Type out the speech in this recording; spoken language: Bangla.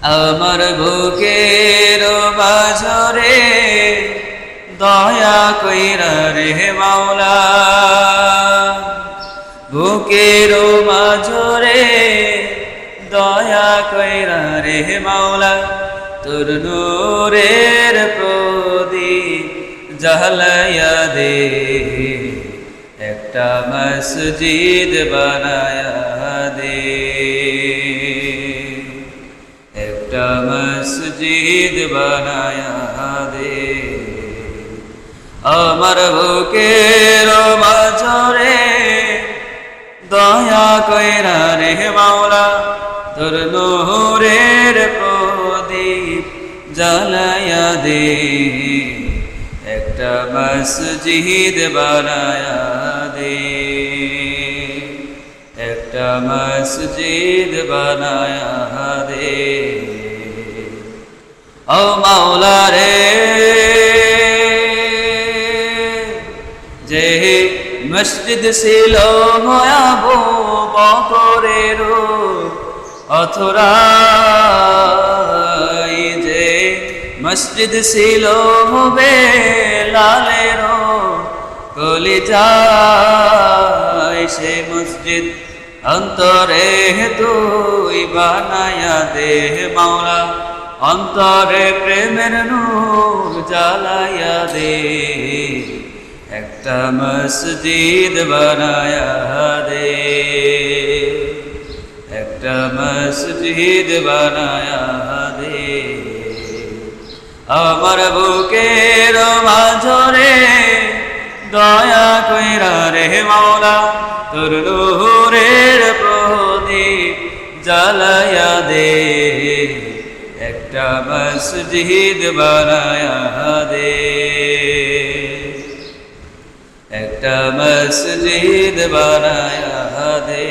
আমার বুকের মাঝরে দয়া কইরা রে মাওলা, বুকের মাঝরে দয়া কইরা রে মাওলা, তোর নূরের প্রদীপ জ্বালায়া দে, একটা মসজিদ বানায়া দে, একটা মসজিদ বানায়া দে। আমার বুকের মাঝরে দয়া কইরা রে মাওলা, তোর নূরের প্রদীপ জ্বালায়া দে, একটা মসজিদ বানায়া দে, একটা মসজিদ বানায়া দে। ও মাওলা রে, যে মসজিদ ছিল আবু বকরের অথরাই, যে মসজিদ ছিল বেলালের কলিজায়, সে মসজিদ অন্তরে তুই বানায়া দে মাওলা, অন্তরে প্রেমের নূর জ্বালায়া দে, একটা মসজিদ বানায়া দে, একটা মসজিদ বানায়া দে। আমার বুকের মাঝরে দয়া কইরা রে মাওলা, তোর নূরের প্রদীপ জ্বালায়া দে, একটা মসজিদ বানায়া দে, একটা মসজিদ বানায়া দে।